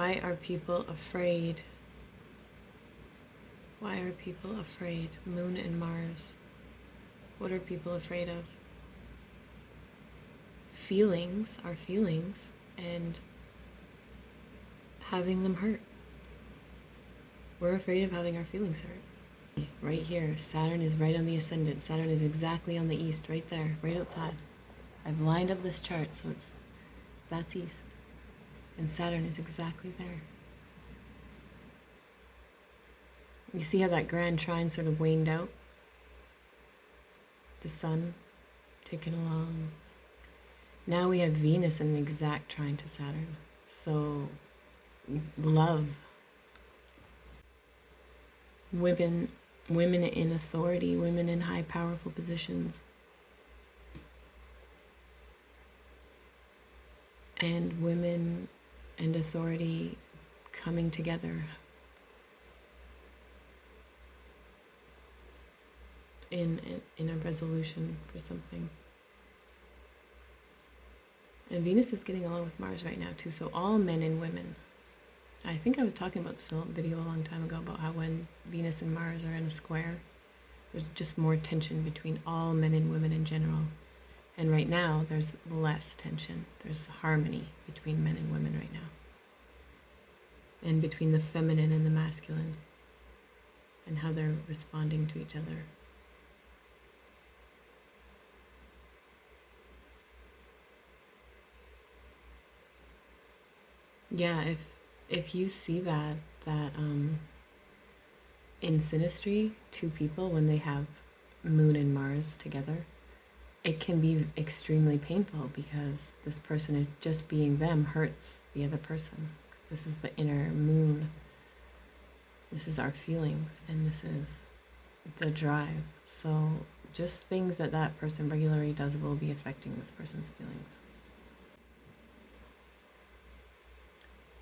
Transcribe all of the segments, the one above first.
Why are people afraid? Why are people afraid? Moon and Mars. What are people afraid of? Feelings are feelings, and having them hurt. We're afraid of having our feelings hurt. Right here, Saturn is right on the ascendant. Saturn is exactly on the east, right there, right outside. I've lined up this chart, so that's east. And Saturn is exactly there. You see how that grand trine sort of waned out? The sun ticking along. Now we have Venus in an exact trine to Saturn. So, love. Women in authority, women in high powerful positions. And women and authority coming together in a resolution for something. And Venus is getting along with Mars right now too, so all men and women. I think I was talking about this in a video a long time ago about how when Venus and Mars are in a square, there's just more tension between all men and women in general. And right now, there's less tension. There's harmony between men and women right now. And between the feminine and the masculine. And how they're responding to each other. Yeah, if you see that in synastry, two people, when they have Moon and Mars together, it can be extremely painful because this person is just being them hurts the other person. 'Cause this is the inner moon. This is our feelings, and this is the drive. So just things that person regularly does will be affecting this person's feelings.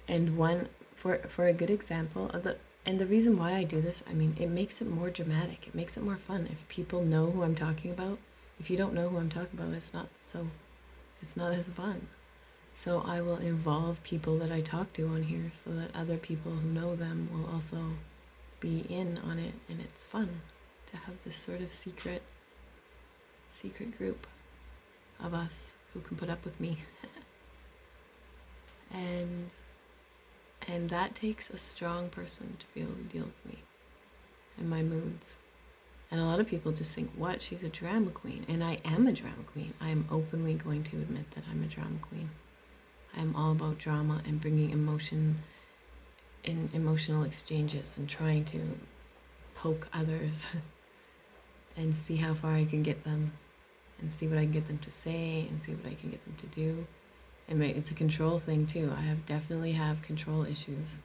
And one, for a good example of the reason why I do this, I mean, it makes it more dramatic. It makes it more fun. If people know who I'm talking about, if you don't know who I'm talking about, it's not as fun. So I will involve people that I talk to on here so that other people who know them will also be in on it, and it's fun to have this sort of secret group of us who can put up with me. And that takes a strong person to be able to deal with me and my moods. And a lot of people just think, what, she's a drama queen. And I am a drama queen. I am openly going to admit that I'm a drama queen. I am all about drama and bringing emotion in emotional exchanges and trying to poke others and see how far I can get them and see what I can get them to say and see what I can get them to do. And it's a control thing too. I definitely have control issues.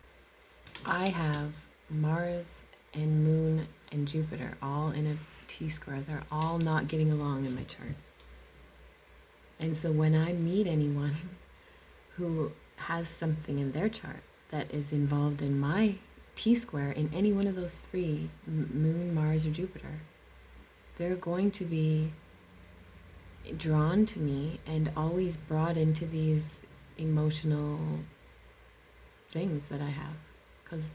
I have Mars and Moon and Jupiter all in a T-square. They're all not getting along in my chart. And so when I meet anyone who has something in their chart that is involved in my T-square in any one of those three, Moon, Mars, or Jupiter, they're going to be drawn to me and always brought into these emotional things that I have, because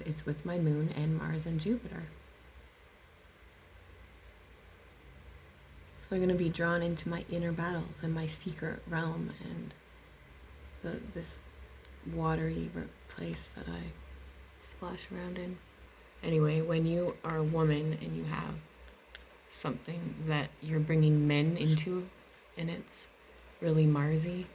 it's with my Moon and Mars and Jupiter. So they're going to be drawn into my inner battles and my secret realm and this watery place that I splash around in. Anyway, when you are a woman and you have something that you're bringing men into and it's really Marsy,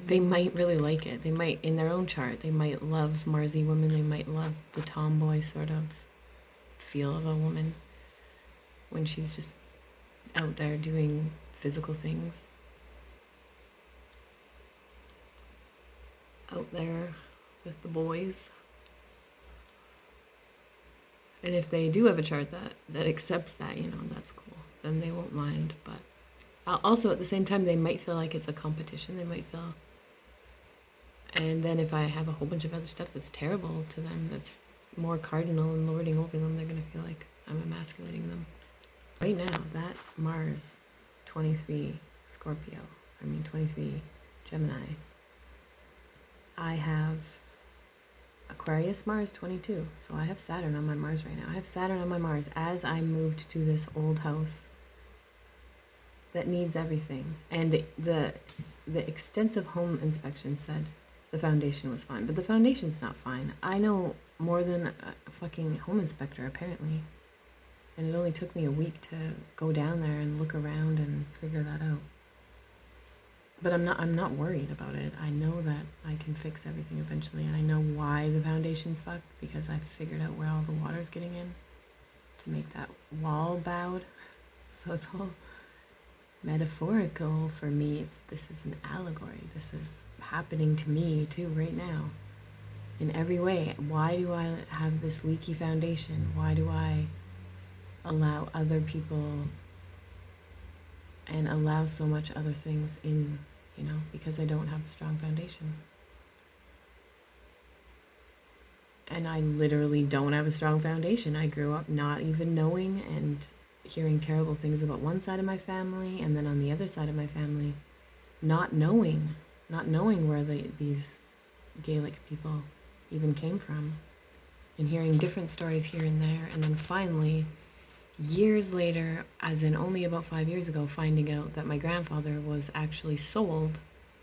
they might really like it. They might, in their own chart, they might love Marsy women. They might love the tomboy sort of feel of a woman when she's just out there doing physical things. Out there with the boys. And if they do have a chart that accepts that, that's cool. Then they won't mind. But also at the same time, they might feel like it's a competition. They might feel. And then if I have a whole bunch of other stuff that's terrible to them, that's more cardinal and lording over them, they're going to feel like I'm emasculating them. Right now, that Mars, 23 Scorpio, 23 Gemini, I have Aquarius Mars 22. So I have Saturn on my Mars right now. I have Saturn on my Mars as I moved to this old house that needs everything. And the extensive home inspection said the foundation was fine, but the foundation's not fine. I know more than a fucking home inspector, apparently. And it only took me a week to go down there and look around and figure that out. But I'm not worried about it. I know that I can fix everything eventually, and I know why the foundation's fucked, because I figured out where all the water's getting in to make that wall bowed. So it's all metaphorical for me. This is an allegory. This is happening to me too right now. In every way. Why do I have this leaky foundation? Why do I allow other people and allow so much other things in, because I don't have a strong foundation. And I literally don't have a strong foundation. I grew up not even knowing and hearing terrible things about one side of my family, and then on the other side of my family, not knowing where these Gaelic people even came from, and hearing different stories here and there, and then finally, years later, as in only about 5 years ago, finding out that my grandfather was actually sold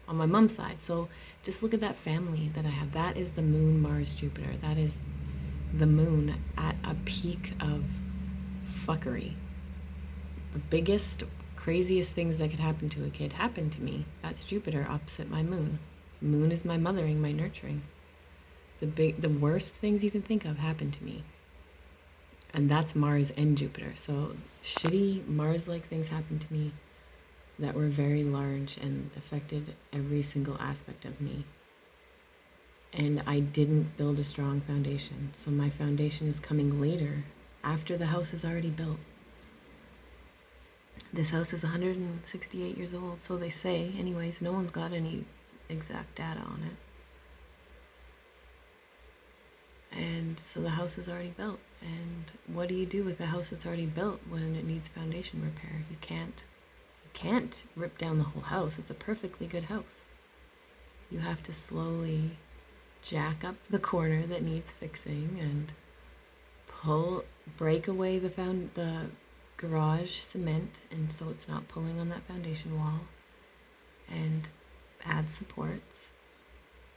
on my mom's side. So just look at that family that I have. That is the moon, Mars, Jupiter. That is the moon at a peak of fuckery. The biggest, craziest things that could happen to a kid happened to me. That's Jupiter opposite my moon. Moon is my mothering, my nurturing. The worst things you can think of happened to me. And that's Mars and Jupiter. So shitty Mars-like things happened to me that were very large and affected every single aspect of me. And I didn't build a strong foundation. So my foundation is coming later, after the house is already built. This house is 168 years old, so they say. Anyways, no one's got any exact data on it. And so the house is already built. And what do you do with the house that's already built when it needs foundation repair? You can't rip down the whole house. It's a perfectly good house. You have to slowly jack up the corner that needs fixing and break away the garage cement, and so it's not pulling on that foundation wall, and add supports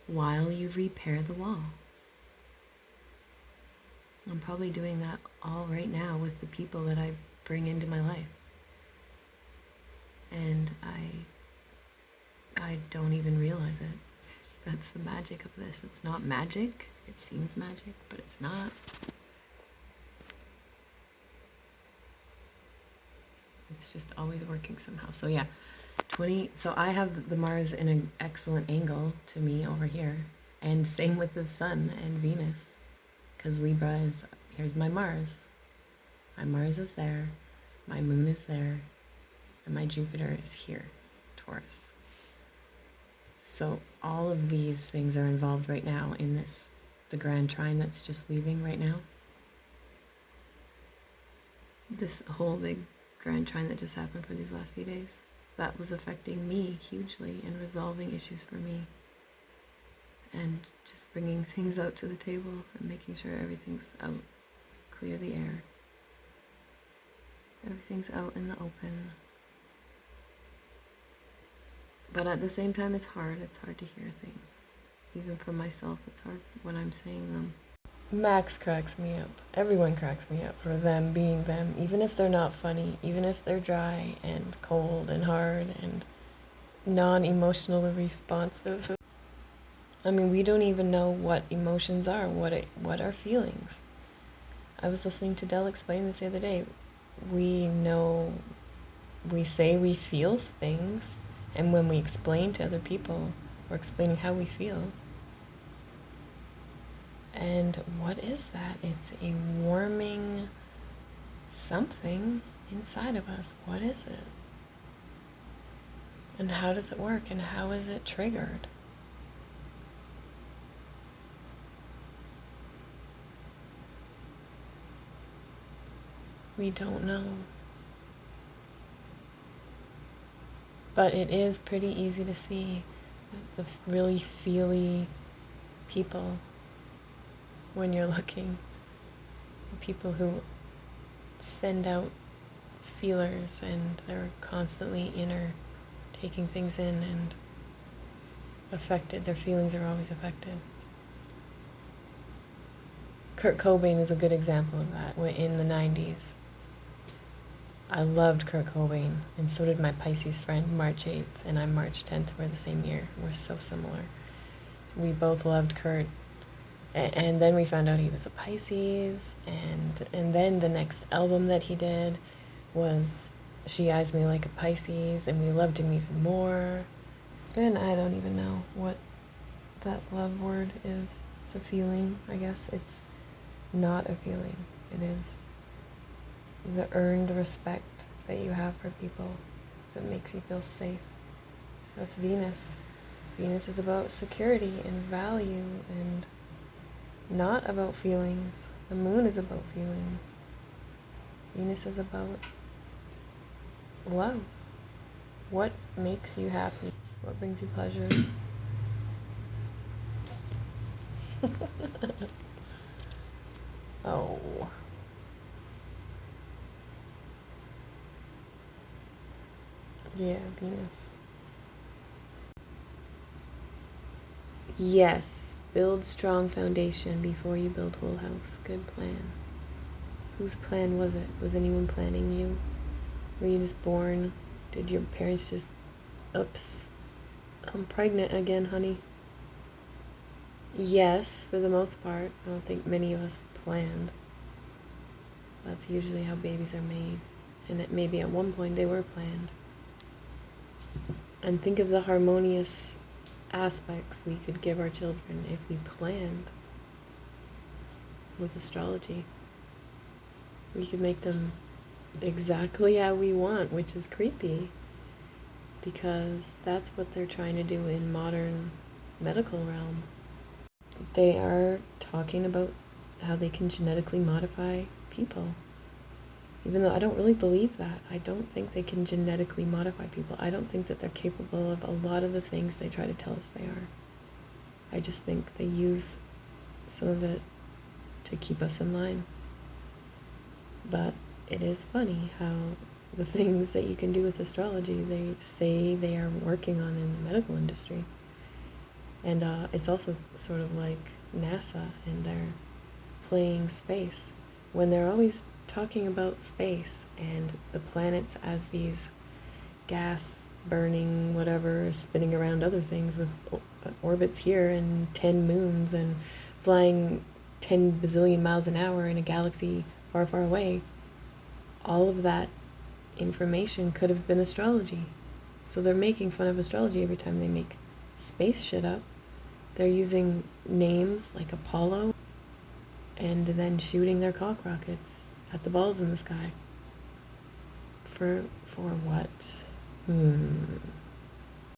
while you repair the wall. I'm probably doing that all right now with the people that I bring into my life. And I don't even realize it. That's the magic of this. It's not magic. It seems magic, but it's not. It's just always working somehow. So yeah, so I have the Mars in an excellent angle to me over here. And same with the Sun and Venus. Because Libra is, here's my Mars. My Mars is there. My Moon is there. And my Jupiter is here, Taurus. So all of these things are involved right now in the grand trine that's just leaving right now. This whole big grand trine that just happened for these last few days, that was affecting me hugely and resolving issues for me. And just bringing things out to the table and making sure everything's out. Clear the air. Everything's out in the open. But at the same time, it's hard. It's hard to hear things. Even for myself, it's hard when I'm saying them. Max cracks me up. Everyone cracks me up for them being them. Even if they're not funny. Even if they're dry and cold and hard and non-emotionally responsive. I mean, we don't even know what emotions are. What are feelings? I was listening to Del explain this the other day. We say we feel things, and when we explain to other people, we're explaining how we feel. And what is that? It's a warming something inside of us. What is it? And how does it work? And how is it triggered? We don't know. But it is pretty easy to see the really feely people when you're looking. People who send out feelers and they're constantly inner, taking things in and affected. Their feelings are always affected. Kurt Cobain is a good example of that. In the 90s, I loved Kurt Cobain, and so did my Pisces friend, March 8th, and I'm March 10th. We're the same year. We're so similar. We both loved Kurt, and then we found out he was a Pisces, and then the next album that he did was She Eyes Me Like a Pisces, and we loved him even more. And I don't even know what that love word is. It's a feeling, I guess. It's not a feeling. It is the earned respect that you have for people that makes you feel safe. That's Venus. Venus is about security and value and not about feelings. The moon is about feelings. Venus is about love. What makes you happy? What brings you pleasure? Oh. Yeah, Venus. Yes, build strong foundation before you build whole house. Good plan. Whose plan was it? Was anyone planning you? Were you just born? Did your parents just, oops, I'm pregnant again, honey? Yes, for the most part. I don't think many of us planned. That's usually how babies are made. And maybe at one point they were planned. And think of the harmonious aspects we could give our children if we planned with astrology. We could make them exactly how we want, which is creepy, because that's what they're trying to do in modern medical realm. They are talking about how they can genetically modify people. Even though I don't really believe that. I don't think they can genetically modify people. I don't think that they're capable of a lot of the things they try to tell us they are. I just think they use some of it to keep us in line. But it is funny how the things that you can do with astrology, they say they are working on in the medical industry. And it's also sort of like NASA and they're playing space when they're always talking about space and the planets as these gas burning whatever spinning around other things with orbits here and 10 moons and flying 10 bazillion miles an hour in a galaxy far, far away. All of that information could have been astrology. So they're making fun of astrology every time they make space shit up. They're using names like Apollo and then shooting their cock rockets at the balls in the sky. For what?